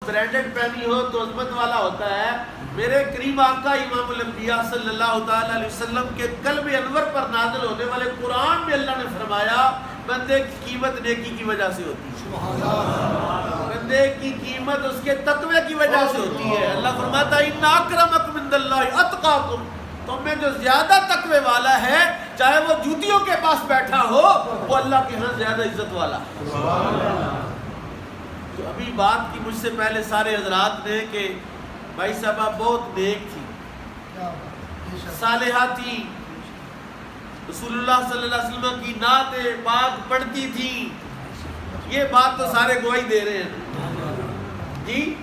Branded پہنی ہو تو عظمت والا ہوتا ہے. میرے کریم آقا امام الانبیاء صلی اللہ تعالی علیہ وسلم کے قلب انور پر نازل ہونے والے قرآن میں اللہ نے فرمایا بندے کی قیمت نیکی کی وجہ سے ہوتی ہے. بندے کی قیمت اس کے تقوی کی وجہ سے ہوتی ہے. اللہ فرماتا ہے ان اکرمکم عند اللہ اتقاکم، تم میں جو زیادہ تقوی والا ہے چاہے وہ جوتیوں کے پاس بیٹھا ہو وہ اللہ کے ہاں زیادہ عزت والا ہے. تو ابھی بات کی مجھ سے پہلے سارے حضرات نے کہ بھائی صاحبہ بہت نیک تھی، صالحہ تھی، رسول اللہ صلی اللہ علیہ وسلم کی نعت پاک پڑھتی تھی. یہ بات تو سارے گواہی دے رہے ہیں جی.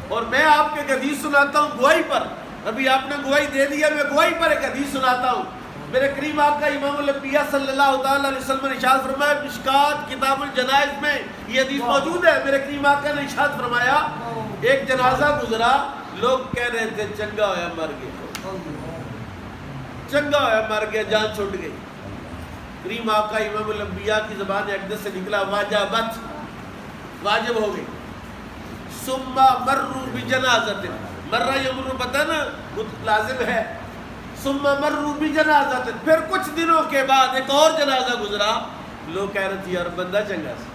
اور میں آپ کے ایک حدیث سناتا ہوں گواہی پر. ابھی آپ نے گواہی دے دیا، میں گواہی پر ایک حدیث سناتا ہوں. میرے کریم آقا امام الانبیاء صلی اللہ تعالی علیہ وسلم نے ارشاد فرمایا، مشکات کتاب الجنائز میں یہ حدیث موجود ہے. میرے کریم آقا نے ارشاد فرمایا ایک جنازہ گزرا، لوگ کہہ رہے تھے چنگا ہویا مر گیا، چنگا ہویا مر گیا، جان چھوٹ گئی. کریم آقا امام الانبیاء کی زبان اقدس سے نکلا واجبت، واجب ہو گئی. ثم مروا بجنازۃ، مرہ یمر پتہ نا لازم ہے. ثم مروا بجنازۃ، پھر کچھ دنوں کے بعد ایک اور جنازہ گزرا، لوگ کہہ رہے تھے یار بندہ چنگا سی.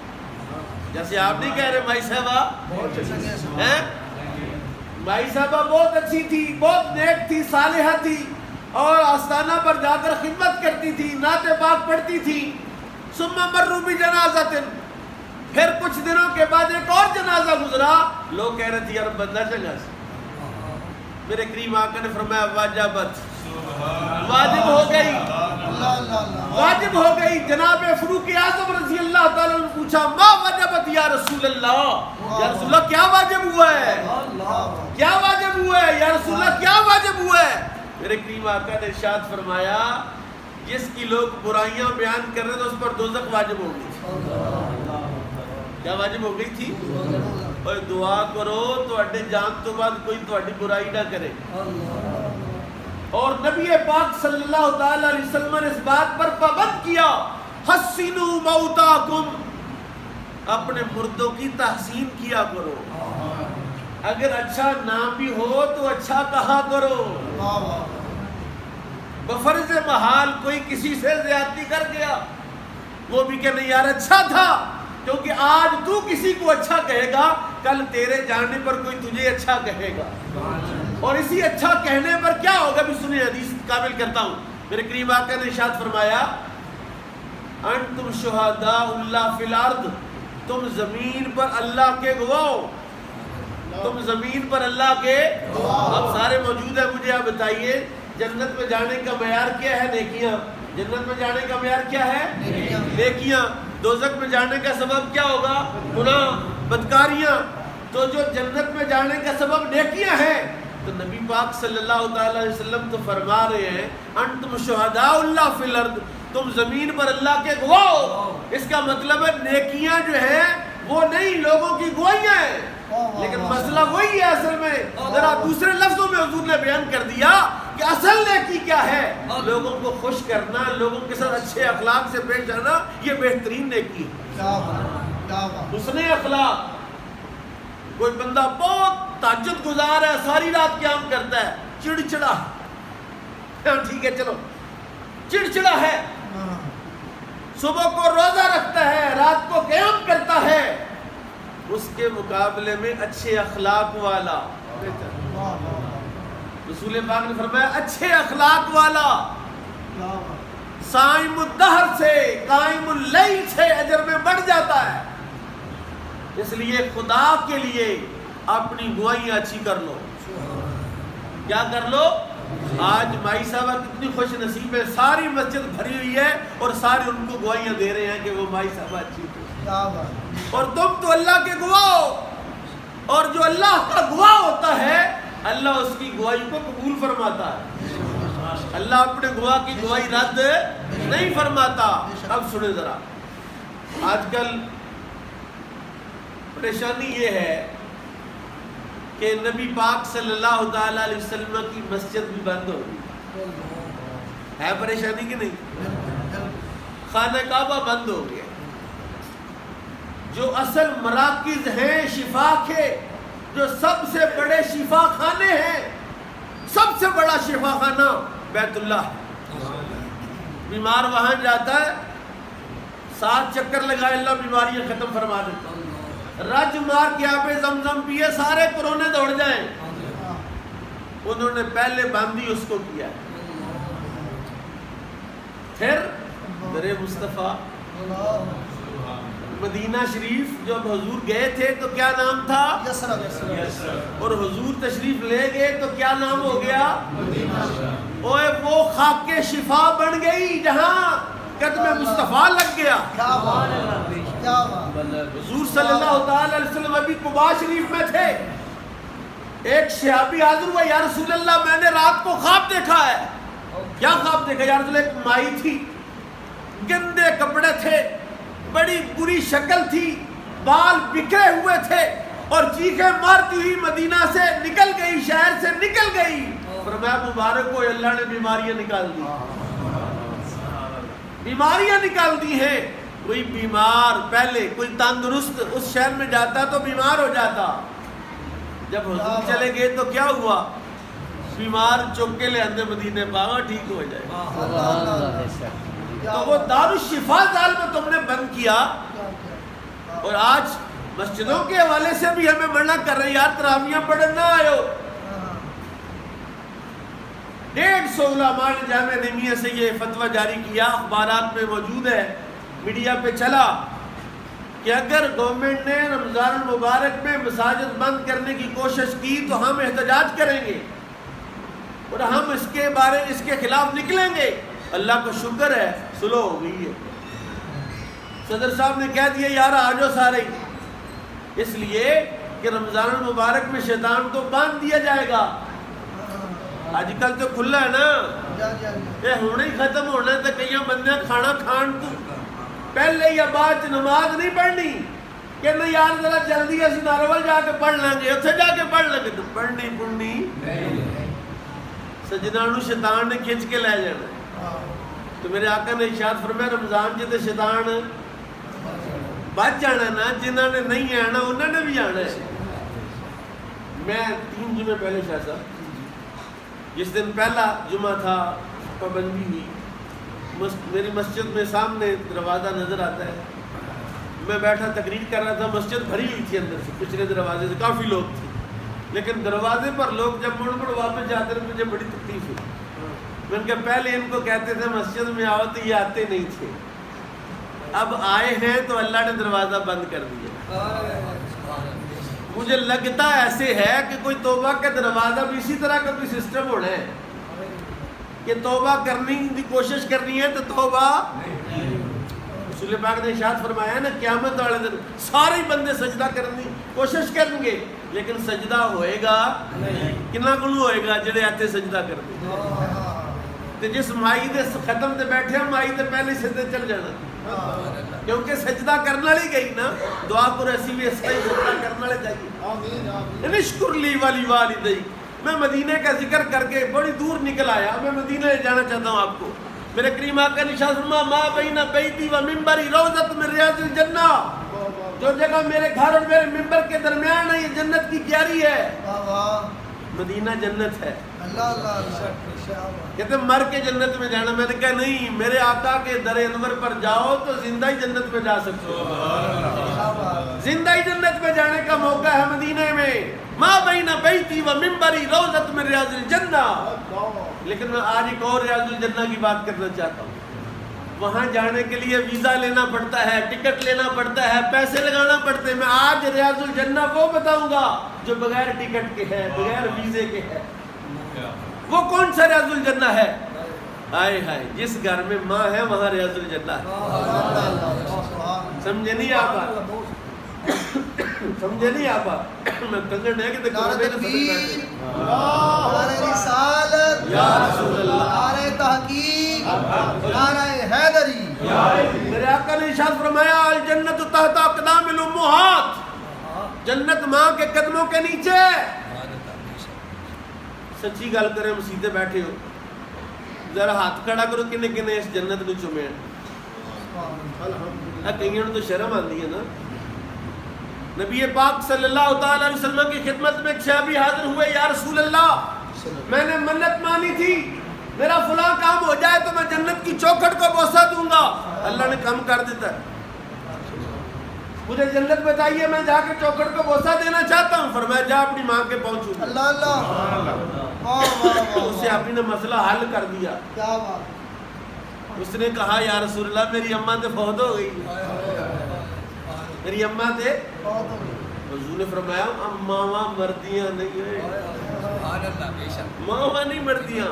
جیسے آپ نہیں کہہ رہے مائی صاحبہ ہیں، مائی صاحبہ بہت اچھی تھی، بہت نیک تھی، صالحہ تھی، اور آستانہ پر جا کر خدمت کرتی تھی، نعت پاک پڑھتی تھی. ثم مروا بجنازۃ، پھر کچھ دنوں کے بعد ایک اور جنازہ گزرا، لوگ کہہ رہے تھے یار بندہ چنگا سی. میرے کریم آقا نے فرمایا واجبت، واجب ہو گئی، واجب ہو گئی. جناب فاروق اعظم رضی اللہ تعالیٰ نے پوچھا ما وجبت یا رسول اللہ، یا رسول اللہ کیا واجب ہوا ہے، کیا واجب ہوا ہے یا رسول اللہ، کیا واجب ہوا ہے. میرے کریم آقا نے ارشاد فرمایا جس کی لوگ برائیاں بیان کر رہے تھے اس پر دوزخ واجب ہو گئی تھی. کیا واجب ہو گئی تھی؟ اور دعا کرو تو اڈے جان تو بعد کوئی تہاڈی برائی نہ کرے. اور نبی پاک صلی اللہ تعالی علیہ وسلم نے اس بات پر پابند کیا حسنوا موتاکم، اپنے مردوں کی تحسین کیا کرو. اگر اچھا نہ بھی ہو تو اچھا کہا کرو. بفرض محال کوئی کسی سے زیادتی کر گیا، وہ بھی کہ نہیں یار اچھا تھا، کیونکہ آج تو کسی کو اچھا کہے گا کل تیرے جانے پر کوئی تجھے اچھا کہے گا. اور اسی اچھا کہنے پر کیا ہوگا بھی سنیے، حدیث کامل کرتا ہوں. میرے کریم آقا نے ارشاد فرمایا انتم شہداء اللہ فی الارض، تم زمین پر اللہ کے گواہ ہو، تم زمین پر اللہ کے. اب سارے موجود ہیں، مجھے آپ بتائیے جنت میں جانے کا معیار کیا ہے؟ نیکیاں. جنت میں جانے کا معیار کیا ہے؟ نیکیاں. دوزخ میں جانے کا سبب کیا ہوگا؟ گناہ، بدکاریاں. تو جو جنت میں جانے کا سبب نیکیاں ہیں، تو نبی پاک صلی اللہ تعالی علیہ وسلم تو فرما رہے ہیں انتم شہداء اللہ فی الارض، تم زمین پر اللہ کے گواہ ہو. اس کا مطلب ہے نیکیاں جو ہیں وہ نہیں، لوگوں کی گواہیاں ہیں. لیکن مسئلہ وہی ہے اصل میں، ذرا دوسرے لفظوں میں حضور نے بیان کر دیا کہ اصل نیکی کیا ہے. لوگوں کو خوش کرنا، لوگوں کے ساتھ اچھے اخلاق سے پیش آنا، یہ بہترین نیکی ہے. حسن اخلاق. کوئی بندہ بہت تہجد گزار ہے، ساری رات قیام کرتا ہے، چڑچڑا، ٹھیک ہے چلو چڑچڑا ہے، صبح کو روزہ رکھتا ہے، رات کو قیام کرتا ہے، اس کے مقابلے میں اچھے اخلاق والا، رسول پاک نے فرمایا اچھے اخلاق والا صائم الدہر سے قائم اللیل سے اجر میں بڑھ جاتا ہے. اس لیے خدا کے لیے اپنی گواہیاں اچھی کر لو. کیا کر لو؟ آج مائی صاحبہ کتنی خوش نصیب ہے، ساری مسجد بھری ہوئی ہے اور سارے ان کو گواہیاں دے رہے ہیں کہ وہ مائی صاحبہ اچھی تھی. اور تم تو اللہ کے گواہ ہو، اور جو اللہ کا گواہ ہوتا ہے اللہ اس کی گواہی کو قبول فرماتا ہے. اللہ اپنے گواہ کی گواہی رد نہیں فرماتا. اب سنیں ذرا، آج کل پریشانی یہ ہے کہ نبی پاک صلی اللہ تعالی علیہ وسلم کی مسجد بھی بند ہو گئی ہے. پریشانی کی نہیں؟ خانہ کعبہ بند ہو گیا. جو اصل مراکز ہیں شفا کے جو سب سے بڑے شفا خانے ہیں، سب سے بڑا شفا خانہ بیت اللہ ہے۔ بیمار وہاں جاتا ہے، 7 چکر لگائے اللہ بیماریاں ختم فرما دیتا ہے۔ رج مار کے آبِ زمزم پیے، سارے کورونے دوڑ جائیں۔ انہوں نے پہلے باندھی اس کو کیا ہے۔ پھر در مصطفیٰ مدینہ شریف جب حضور گئے تھے تو کیا نام تھا؟ اور حضور تشریف لے گئے تو کیا نام ہو گیا؟ اوے وہ خاک شفا بن گئی جہاں قدم مصطفیٰ لگ گیا۔ حضور صلی اللہ تعالی علیہ وسلم ابھی قباء شریف میں تھے، ایک صحابی حاضر ہوا، یا رسول اللہ میں نے رات کو خواب دیکھا ہے۔ کیا خواب دیکھا؟ یا رسول اللہ، ایک مائی تھی، گندے کپڑے تھے، بڑی بری شکل تھی، بال بکھرے ہوئے تھے، اور چیخیں مارتی ہوئی مدینہ سے نکل گئی، شہر سے نکل گئی۔ فرمایا مبارک ہو، اللہ نے بیماریاں نکال دی، بیماریاں نکال دی ہیں۔ کوئی بیمار پہلے کوئی تندرست اس شہر میں جاتا تو بیمار ہو جاتا، جب حضور چلے گئے تو کیا ہوا؟ بیمار چوک کے لے آندے مدینے پاگا ٹھیک ہو جائے۔ تو وہ دارالشفا زال میں تم نے بند کیا، اور آج مسجدوں کے حوالے سے بھی ہمیں منع کر رہے ہیں، یار تراویحاں پڑھن نہ آئو۔ 150 علماء نے جامعہ نعیمیہ سے یہ فتویٰ جاری کیا، اخبارات میں موجود ہے، میڈیا پہ چلا، کہ اگر گورنمنٹ نے رمضان المبارک میں مساجد بند کرنے کی کوشش کی تو ہم احتجاج کریں گے اور ہم اس کے خلاف نکلیں گے۔ اللہ کا شکر ہے سلو ہو گئی ہے، صدر صاحب نے کہہ دیا یار آ جاؤ سارے، اس لیے کہ رمضان المبارک میں شیطان کو باندھ دیا جائے گا۔ آج کل تو کھلا ہے نا، یہ ہونا ہی ختم ہونا ہے، تو کئی بندے کھانا کھان تو پہلے یا بعد نماز نہیں پڑھنی، کہ نہیں یار ذرا جلدی اسی نارول جا کے پڑھ لیں گے، اتنے جا کے پڑھ لیں گے، تو پڑھنی سجدانو شیطان نے کھچ کے لے جانا۔ تو میرے آقا نے ارشاد فرمایا رمضان جے تے شیطان بچ جانا نا، جنہوں نے نہیں آنا انہوں نے بھی آنا ہے۔ میں 3 جمعے پہلے شاہ صاحب، جس دن پہلا جمعہ تھا پابندی ہوئی، میری مسجد میں سامنے دروازہ نظر آتا ہے، میں بیٹھا تقریر کر رہا تھا، مسجد بھری ہوئی تھی اندر سے، پچھلے دروازے سے کافی لوگ تھے، لیکن دروازے پر لوگ جب مڑ واپس جاتے رہے مجھے بڑی تکلیف ہوئی۔ میں ان کے پہلے ان کو کہتے تھے مسجد میں آؤ تو یہ آتے نہیں تھے، اب آئے ہیں تو اللہ نے دروازہ بند کر دیا۔ مجھے لگتا ایسے ہے کہ کوئی توبہ کا دروازہ بھی اسی طرح کا کوئی سسٹم ہونا ہے کہ توبہ کرنے کی کوشش کرنی ہے تو توبہ، رسول پاک نے ارشاد فرمایا نا قیامت والے دن سارے بندے سجدہ کرنے کی کوشش کریں گے، لیکن سجدہ ہوئے گا کنا کلو ہوئے گا جڑے آتے سجدہ کر دیں۔ تو جس مائی دے ختم تے بیٹھے ہیں مائی دے پہلے سجدے چل جانا، کیونکہ سجدہ کرنا لی گئی نا، دعا کو ایسی بھی اس طرح سجدہ کرنا لے جائیے۔ نشکر لی والی والدی، میں مدینہ کا ذکر کر کے بڑی دور نکل آیا، میں مدینہ لے جانا چاہتا ہوں آپ کو۔ میرے کریم آقا نے ارشاد فرمایا ما بین بیتی و منبری روضۃ من ریاض الجنہ، جو جگہ میرے گھر اور میرے منبر کے درمیان ہے یہ جنت کی کیاری ہے، مدینہ جنت ہے۔ کہتے مر کے جنت میں جانا، میں نے کہا نہیں، میرے آقا کے در انور پر جاؤ تو زندہ ہی جنت میں جا سکتے ہو، زندہ ہی جنت میں جانے کا موقع ہے مدینہ میں۔ ما بین بیتی و منبری روضۃ من ریاض الجنہ، لیکن میں آج ایک اور ریاض الجنہ کی بات کرنا چاہتا ہوں۔ وہاں جانے کے لیے ویزا لینا پڑتا ہے، ٹکٹ لینا پڑتا ہے، پیسے لگانا پڑتے ہیں۔ میں آج ریاض الجنہ وہ بتاؤں گا جو بغیر ٹکٹ کے ہے، بغیر ویزے کے ہے۔ وہ کون سا ریاض الجنہ ہے؟ ہائے ہائے، جس گھر میں ماں ہے وہاں ریاض الجنہ ہے۔ سمجھے نہیں آپ؟ سمجھے نہیں آپ؟ میں کنگن ہے کہ دیکھو نعرہ تکبیر، نعرہ رسالت، یا رسول اللہ، نعرہ تحقیق، نعرہ حیدری۔ میرے آقا نے ارشاد فرمایا الجنت تحت اقدام الامہات، جنت ماں کے قدموں کے نیچے۔ سچی گل کریں، مسیدے بیٹھے ہو، ذرا ہاتھ کھڑا کرو کنے کنے اس جنت نو چومے۔ کئیوں تو شرم آندی ہے نا، نبی پاک صلی اللہ تعالیٰ علیہ وسلم کی خدمت میں ایک صحابی حاضر ہوئے، یا رسول اللہ میں نے منت مانی تھی میرا فلاں کام ہو جائے تو میں جنت کی چوکھٹ کو بوسہ دوں گا، اللہ نے کم کر دیتا ہے، مجھے جنت بتائیے میں جا کے چوکھٹ کو بوسہ دینا چاہتا ہوں، فرمایا جا اپنی ماں کے پاؤں چھو۔ اللہ اللہ، اس سے آپ نے مسئلہ حل کر دیا۔ کیا بات، اس نے کہا یا رسول اللہ میری اماں تے فوت ہو گئی، میری اماں تے بہت ہو گئی۔ حضور نے فرمایا ماواں مردیاں نہیں ہوئے، ماواں نہیں مردیاں،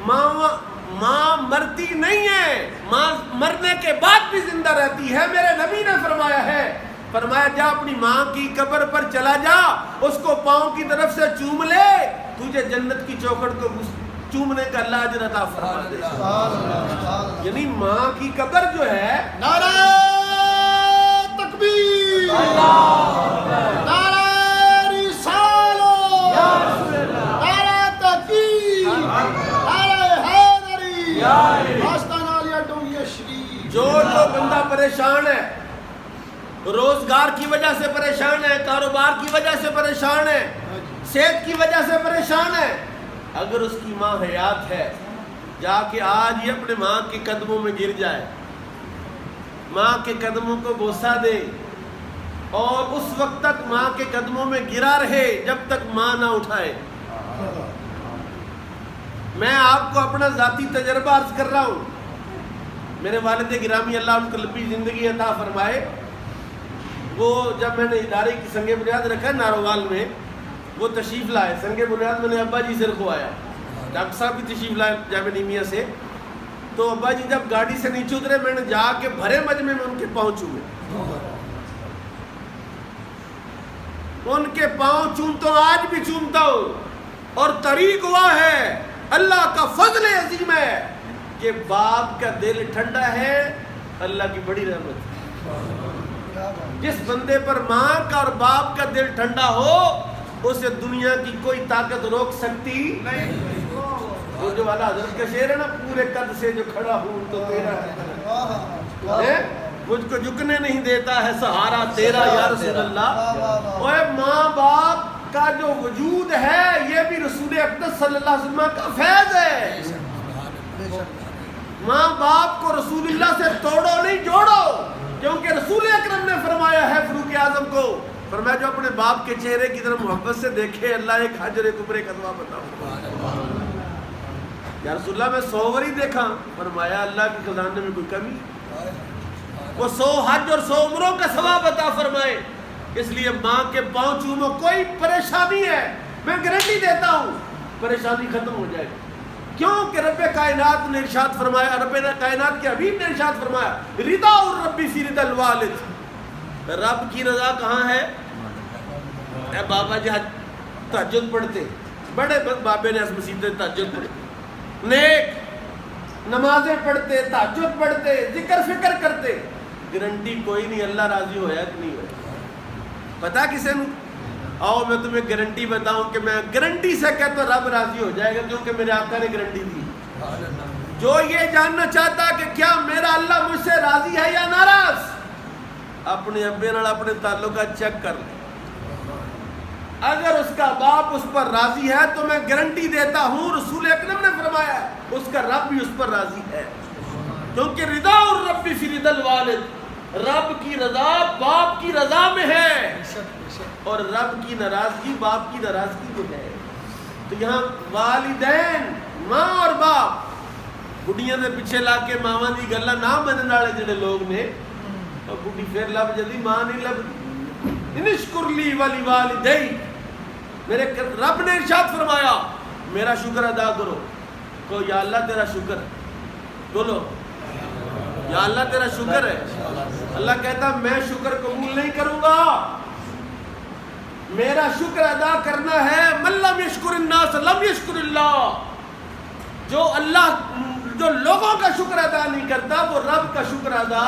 ماں مرتی نہیں ہے، ماں مرنے کے بعد بھی زندہ رہتی ہے، میرے نبی نے فرمایا ہے، فرمایا جا اپنی ماں کی قبر پر چلا جا، اس کو پاؤں کی طرف سے چوم لے، تجھے جنت کی چوکھٹ کو چومنے کا اللہ اجر عطا فرما دے۔ یعنی ماں کی قبر جو ہے، نعرہ تکبیر، نعرہ رسالت، نعرہ تحقیق، نعرہ حیدری، آستانہ علیہ ڈونگی شریف۔ جو بندہ پریشان ہے، روزگار کی وجہ سے پریشان ہے، کاروبار کی وجہ سے پریشان ہے، صحت کی وجہ سے پریشان ہے، اگر اس کی ماں حیات ہے جا کے آج ہی اپنے ماں کے قدموں میں گر جائے، ماں کے قدموں کو بوسہ دے، اور اس وقت تک ماں کے قدموں میں گرا رہے جب تک ماں نہ اٹھائے۔ میں آپ کو اپنا ذاتی تجربہ عرض کر رہا ہوں، میرے والد گرامی اللہ ان کو لمبی زندگی عطا فرمائے، وہ جب میں نے ادارے کی سنگ بنیاد رکھا ناروال میں، وہ تشریف لائے، سنگ بنیاد میں نے ابا جی سے رکھوایا، ڈاکٹر صاحب بھی تشریف لائے جامعہ نیمیا سے، تو ابا جی جب گاڑی سے نیچے اترے میں نے جا کے بھرے مجمع میں ان کے پاؤں چومے، ان کے پاؤں چومتا ہوں، آج بھی چومتا ہوں، اور طریق ہوا ہے، اللہ کا فضل عظیم ہے کہ باپ کا دل ٹھنڈا ہے، اللہ کی بڑی رحمت ہے۔ جس بندے پر ماں کا اور باپ کا دل ٹھنڈا ہو اسے دنیا کی کوئی طاقت روک سکتی نہیں۔ وہ جو والا حضرت کا شعر ہے نا، پورے قد سے جو کھڑا ہوں تو تیرا ہے، مجھ کو جھکنے نہیں دیتا ہے سہارا تیرا یا رسول اللہ۔ اوے ماں باپ کا جو وجود ہے یہ بھی رسول اقدس صلی اللہ علیہ وسلم کا فیض ہے۔ ماں باپ کو رسول اللہ سے توڑو نہیں جوڑو، کیونکہ رسول اکرم نے فرمایا ہے فاروق اعظم کو، فرمایا جو اپنے باپ کے چہرے کی طرف محبت سے دیکھے اللہ ایک حجر کبر ایک عطا بتاؤ۔ یا رسول اللہ میں 100 وری دیکھا، فرمایا اللہ کے خزانے میں کوئی کمی، وہ 100 حج اور 100 عمروں کا ثواب عطا فرمائے۔ اس لیے ماں کے پاؤں چومو، کوئی پریشانی ہے میں گارنٹی دیتا ہوں پریشانی ختم ہو جائے گی، کیوں کہ رب کائنات نے ارشاد فرمایا، رب کائنات کے حبیب نے ارشاد فرمایا رضا الرب فی رضا الوالد، رب کی رضا کہاں ہے؟ اے بابا جی تہجد پڑھتے، بڑے بابے نے اس مسجد میں تہجد پڑھتے، نیک نمازیں پڑھتے، تہجد پڑھتے، ذکر فکر کرتے، گارنٹی کوئی نہیں اللہ راضی ہویا کہ نہیں ہویا؟ پتا کسے نو؟ آؤ میں تمہیں گارنٹی بتاؤں کہ میں گارنٹی سے کہتا ہوں رب راضی ہو جائے گا، کیونکہ میرے آقا نے گارنٹی دی۔ جو یہ جاننا چاہتا کہ کیا میرا اللہ مجھ سے راضی ہے یا ناراض، اپنے ابے نال اپنے تعلقات چیک کر لے، اگر اس کا باپ اس پر راضی ہے تو میں گارنٹی دیتا ہوں رسول اکرم نے فرمایا اس کا رب بھی اس پر راضی ہے، کیونکہ رضا الرب فی رضا الوالد، رب کی رضا باپ کی رضا میں ہے، اور رب کی ناراضگی باپ کی ناراضگی میں ہے۔ تو یہاں والدین ماں اور باپ بڑھیاں دے پیچھے لا کے ماواں دی گلاں نہ منن والے جڑے لوگ نے، اور بڑھی پھر لب جدی ماں نہیں لبدی، انشکر لی ولی والدی، میرے رب نے ارشاد فرمایا میرا شکر ادا کرو، کو یا اللہ تیرا شکر ہے، بولو یا اللہ تیرا شکر ہے۔ اللہ کہتا میں شکر قبول نہیں کروں گا، میرا شکر ادا کرنا ہے، من لم یشکر الناس لم یشکر اللہ، جو لوگوں کا شکر ادا نہیں کرتا وہ رب کا شکر ادا،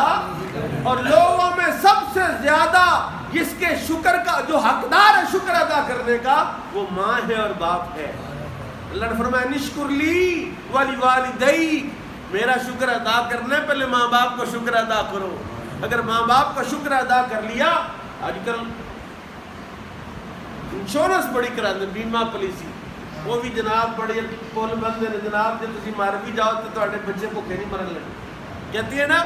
اور لوگوں میں سب سے زیادہ جس کے شکر کا جو حقدار ہے شکر ادا کرنے کا وہ ماں ہے اور باپ ہے۔ اللہ نے فرمایا نشکر لی ولی والدی، میرا شکر ادا کرنے پہلے ماں باپ کو شکر ادا کرو۔ اگر ماں باپ کا شکر ادا کر لیا، آج کل انشورنس بڑی کرا دیں، بیمہ پالیسی، وہ بھی جناب بڑی پول بند ہے جناب، جب تسی مار بھی جاؤ تو تواڈے بچے بھوکے نہیں مرن لگے، کہتی ہے نا۔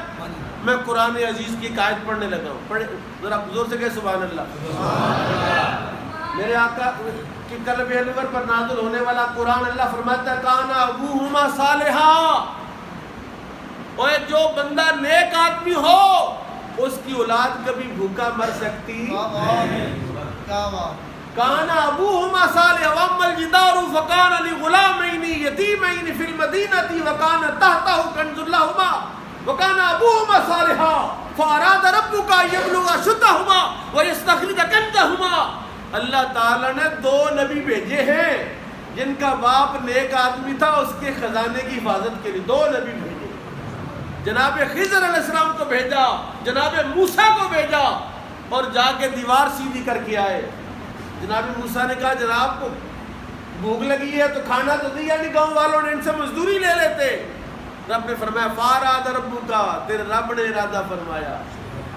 میں قرآن عزیز کی ایک آیت پڑھنے لگا ہوں، پڑھے ذرا زور سے کہے سبحان اللہ۔ میرے آقا کی قلب انور پر نازل ہونے والا قرآن، اللہ فرماتا ہے کان ابوہما صالحا، اور جو بندہ نیک آدمی ہو اس کی اولاد کبھی بھوکا مر سکتی۔ کان ابوہما صالحا واما الجدار فکان لغلامین یتیمین فی المدینۃ وکان تحتہ کنز لہما وکان ابوہما صالحا فاراد ربک ان یبلغ اشدہما ویستخرج کنزہما۔ اللہ تعالیٰ نے 2 نبی بھیجے ہیں جن کا باپ نیک آدمی تھا، اس کے خزانے کی حفاظت کے لیے 2 نبی بھیجے، جناب خضر علیہ السلام کو بھیجا، جناب موسیٰ کو بھیجا، اور جا کے دیوار سیدھی کر کے آئے۔ جناب موسیٰ نے کہا جناب کو بھوک لگی ہے تو کھانا تو دیا نہیں، گاؤں والوں نے ان سے مزدوری لے لیتے۔ رب نے فرمایا فاراد ربک، تیرے رب نے ارادہ فرمایا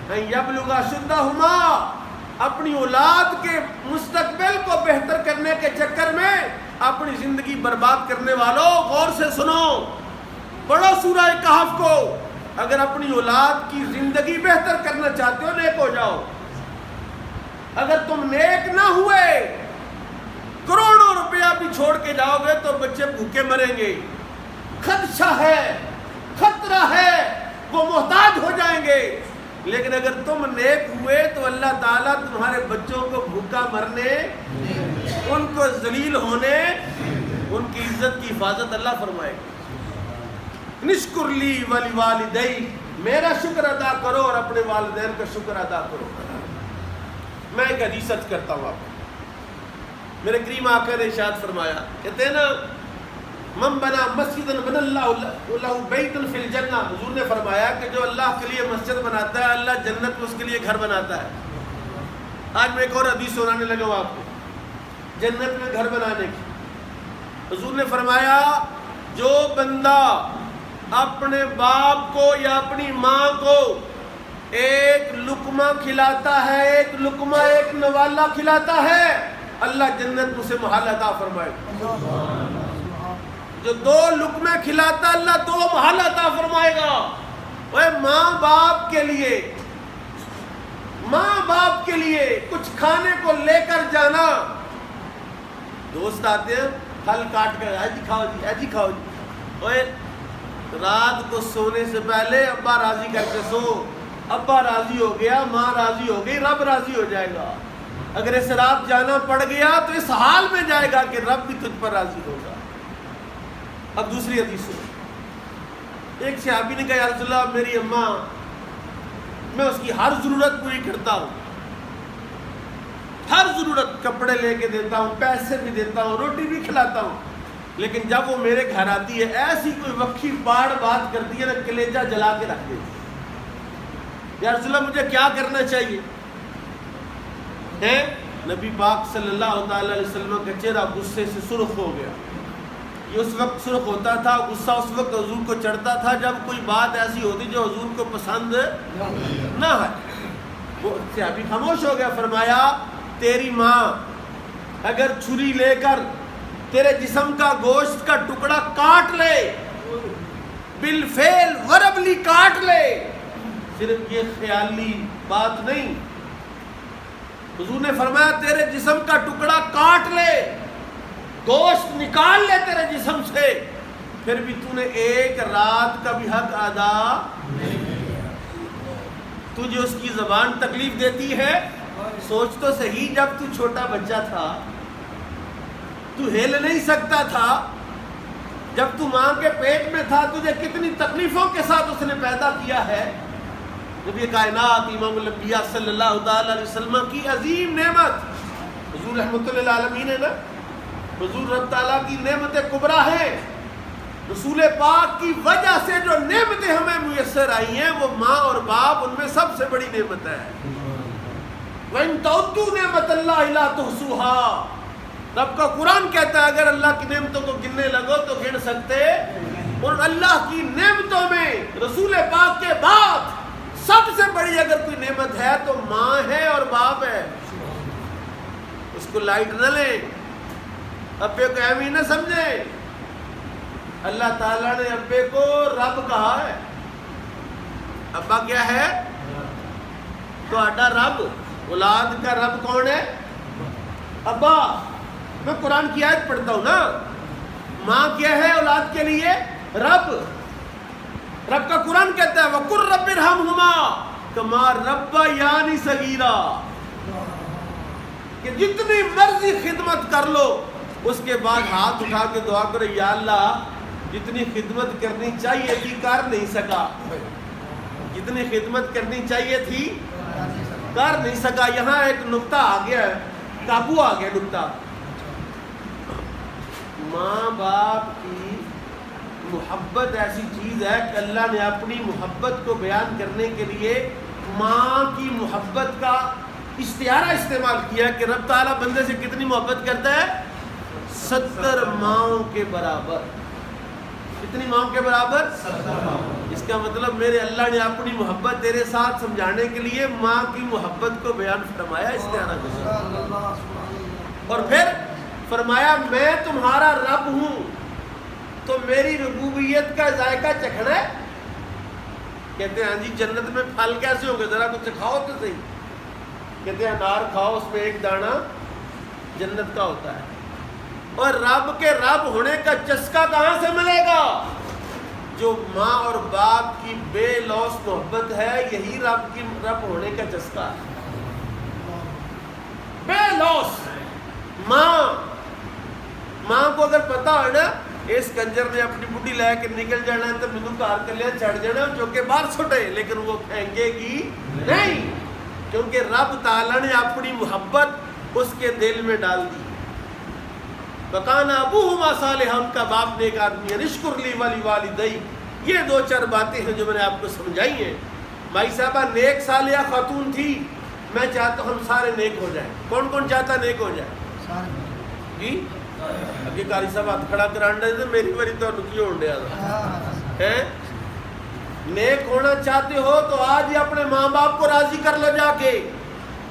ان یبلغ اشدہما، اپنی اولاد کے مستقبل کو بہتر کرنے کے چکر میں اپنی زندگی برباد کرنے والوں غور سے سنو، پڑھو سورہ کہف کو۔ اگر اپنی اولاد کی زندگی بہتر کرنا چاہتے ہو نیک ہو جاؤ، اگر تم نیک نہ ہوئے کروڑوں روپیہ بھی چھوڑ کے جاؤ گے تو بچے بھوکے مریں گے، خدشہ ہے، خطرہ ہے، وہ محتاج ہو جائیں گے۔ لیکن اگر تم نیک ہوئے تو اللہ تعالیٰ تمہارے بچوں کو بھوکا مرنے، ان کو ذلیل ہونے، ان کی عزت کی حفاظت اللہ فرمائے گا۔ نشکر لی ولی والدی، میرا شکر ادا کرو اور اپنے والدین کا شکر ادا کرو۔ میں ایک حدیث عرض کرتا ہوں آپ کو، میرے کریم آقا نے ارشاد فرمایا، کہتے ہیں نا من بنا مسجدا بنا اللہ لہ بیتا فی الجنہ، حضور نے فرمایا کہ جو اللہ کے لیے مسجد بناتا ہے اللہ جنت میں اس کے لیے گھر بناتا ہے۔ آج میں ایک اور حدیث سنانے لگا ہوں آپ کو جنت میں گھر بنانے کی۔ حضور نے فرمایا جو بندہ اپنے باپ کو یا اپنی ماں کو ایک لقمہ کھلاتا ہے، ایک لقمہ ایک نوالا کھلاتا ہے، اللہ جنت اسے محل عطا فرمائے گا۔ جو 2 لقمے کھلاتا اللہ 2 محل عطا فرمائے گا۔ وہ ماں باپ کے لیے کچھ کھانے کو لے کر جانا، دوست آتے ہیں پھل کاٹ کر جی کھاؤ جی، جی کھاؤ جی، وہ رات کو سونے سے پہلے ابا راضی کر کے سو، ابا راضی ہو گیا، ماں راضی ہو گئی، رب راضی ہو جائے گا۔ اگر اس رات جانا پڑ گیا تو اس حال میں جائے گا کہ رب بھی تجھ پر راضی ہوگا۔ اب دوسری حدیث سنو، ایک صحابی نے کہا یا رسول اللہ میری اماں، میں اس کی ہر ضرورت پوری کرتا ہوں، ہر ضرورت، کپڑے لے کے دیتا ہوں، پیسے بھی دیتا ہوں، روٹی بھی کھلاتا ہوں، لیکن جب وہ میرے گھر آتی ہے ایسی کوئی وکھی پاڑ بات کرتی ہے نا کلیجہ جلا کے رکھ دیتی ہے۔ یا رسول اللہ مجھے کیا کرنا چاہیے؟ نبی پاک صلی اللہ تعالی علیہ وسلم کا چہرہ غصے سے سرخ ہو گیا۔ یہ اس وقت سرخ ہوتا تھا، غصہ اس وقت حضور کو چڑھتا تھا جب کوئی بات ایسی ہوتی جو حضور کو پسند نہ ہے۔ وہ صحابی خاموش ہو گیا، فرمایا تیری ماں اگر چھری لے کر تیرے جسم کا گوشت کا ٹکڑا کاٹ لے، بالفعل وربلی کاٹ لے، صرف یہ خیالی بات نہیں، حضور نے فرمایا تیرے جسم کا ٹکڑا کاٹ لے، گوشت نکال لے تیرے جسم سے، پھر بھی تو نے ایک رات کا بھی حق ادا نہیں کیا، تجھے اس کی زبان تکلیف دیتی ہے۔ سوچ تو صحیح، جب تو چھوٹا بچہ تھا تو ہل نہیں سکتا تھا، جب تو ماں کے پیٹ میں تھا تجھے کتنی تکلیفوں کے ساتھ اس نے پیدا کیا ہے۔ جب یہ کائنات امام الانبیاء صلی اللہ تعالی علیہ وسلم کی عظیم نعمت، حضور رحمۃ اللہ عالمین ہے نا، حضور رب تعالیٰ کی نعمت کبریٰ ہے، رسول پاک کی وجہ سے جو نعمتیں ہمیں میسر آئی ہیں وہ ماں اور باپ ان میں سب سے بڑی نعمت ہے۔ وَإِن تَعُدُّوا نِعْمَتَ اللَّهِ لَا تُحْصُوهَا، رب کا قرآن کہتا ہے اگر اللہ کی نعمتوں کو گننے لگو تو گن سکتے، اور اللہ کی نعمتوں میں رسول پاک کے بعد سب سے بڑی اگر کوئی نعمت ہے تو ماں ہے اور باپ ہے. اس کو لائٹ نہ لیں, ابے کو اہم ہی نہ سمجھیں. اللہ تعالیٰ نے ابے کو رب کہا ہے. ابا کیا ہے؟ تو آڈا رب. اولاد کا رب کون ہے؟ ابا. میں قرآن کی آیت پڑھتا ہوں نا. ماں کیا ہے اولاد کے لیے؟ رب. رب کا قرآن کہتا ہے وَقُلْ رَبِّ ارْحَمْهُمَا كَمَا رَبَّيَانِي صَغِيرًا, کہ جتنی مرضی خدمت کر لو, اس کے بعد ہاتھ اٹھا کے دعا کرو یا اللہ جتنی خدمت کرنی چاہیے تھی کر نہیں سکا, جتنی خدمت کرنی چاہیے تھی کر نہیں سکا. یہاں ایک نقطہ آ گیا ہے, قابو آ گیا نقطہ. ماں باپ کی محبت ایسی چیز ہے کہ اللہ نے اپنی محبت کو بیان کرنے کے لیے ماں کی محبت کا استعارہ استعمال کیا کہ رب تعالیٰ بندے سے کتنی محبت کرتا ہے؟ 70 ماؤں کے برابر. کتنی ماؤں کے برابر؟ 70. اس کا مطلب میرے اللہ نے اپنی محبت تیرے ساتھ سمجھانے کے لیے ماں کی محبت کو بیان فرمایا استعارہ کے ساتھ. اور پھر فرمایا میں تمہارا رب ہوں تو میری ربوبیت کا ذائقہ چکھنا ہے. کہتے ہیں ہاں جی جنت میں پھل کیسے ہوں گے, ذرا کچھ کھاؤ تو صحیح. کہتے ہیں انار کھاؤ, اس میں ایک دانہ جنت کا ہوتا ہے. اور رب کے رب ہونے کا چسکا کہاں سے ملے گا؟ جو ماں اور باپ کی بے لوث محبت ہے یہی رب کی رب ہونے کا چسکا ہے. بے لوث ماں کو اگر پتا ہو نا اس کنجر نے اپنی بڈی لے کے نکل جانا ہے تو مینو کار کر لیا چڑھ جانا جو کہ باہر چھوٹے, لیکن وہ پھینکے گی نہیں, کیونکہ رب تعالیٰ نے اپنی محبت اس کے دل میں ڈال دی. وَقَانَ أَبُوهُمَا صَالِحًا, کا باپ نیک آدمی ہے. اشْكُرْ لِي وَلِوَالِدَيْكَ, یہ 2-4 باتیں ہیں جو میں نے آپ کو سمجھائی ہیں. بھائی صاحبہ نیک صالحہ خاتون تھی, میں چاہتا ہوں ہم سارے نیک ہو جائیں. کون کون چاہتا نیک ہو جائے؟ جی اگے کاری صاحب ہاتھ کھڑا کران دے میری باری تو نکی ہون دیا ہے. نیک ہونا چاہتے ہو تو آج ہی اپنے ماں باپ کو راضی کر لو جا کے,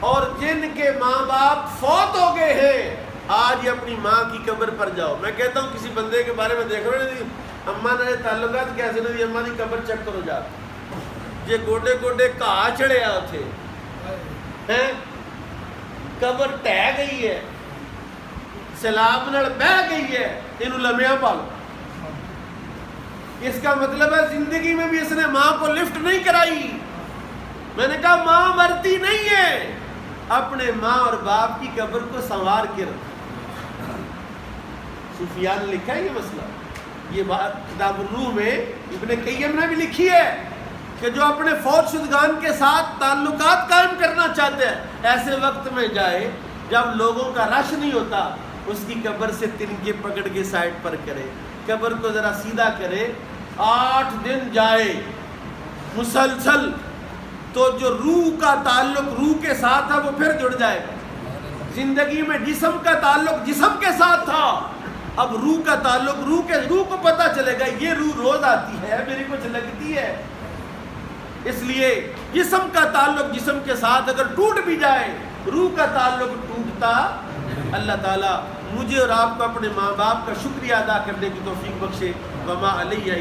اور جن کے ماں باپ فوت ہو گئے ہیں آج ہی اپنی ماں کی قبر پر جاؤ. میں کہتا ہوں کسی بندے کے بارے میں دیکھ رہے ہیں اماں نے تعلقات کیسے نہیں, اماں کی قبر چیک کرو جا, یہ گوڈے گوڈے کہاں چڑھے آتے ہیں, قبر ٹہ گئی ہے, سیلاب نال بہ گئی ہے, انہوں لمحہ پالو. اس کا مطلب ہے زندگی میں بھی اس نے ماں کو لفٹ نہیں کرائی. میں نے کہا ماں مرتی نہیں ہے, اپنے ماں اور باپ کی قبر کو سنوار کے رکھو. صوفیاء نے لکھا ہے یہ مسئلہ, یہ بات کتاب الروح میں ابن قیم نے بھی لکھی ہے کہ جو اپنے فوت شدگان کے ساتھ تعلقات قائم کرنا چاہتے ہیں ایسے وقت میں جائے جب لوگوں کا رش نہیں ہوتا, اس کی قبر سے تنکے پکڑ کے سائڈ پر کرے, قبر کو ذرا سیدھا کرے, 8 دن جائے مسلسل, تو جو روح کا تعلق روح کے ساتھ ہے وہ پھر جڑ جائے گا. زندگی میں جسم کا تعلق جسم کے ساتھ تھا, اب روح کا تعلق روح کو پتہ چلے گا یہ روح روز آتی ہے, میری کچھ لگتی ہے. اس لیے جسم کا تعلق جسم کے ساتھ اگر ٹوٹ بھی جائے روح کا تعلق ٹوٹتا. اللہ تعالیٰ مجھے اور آپ کو اپنے ماں باپ کا شکریہ ادا کرنے کی توفیق بخشے. وما علیہ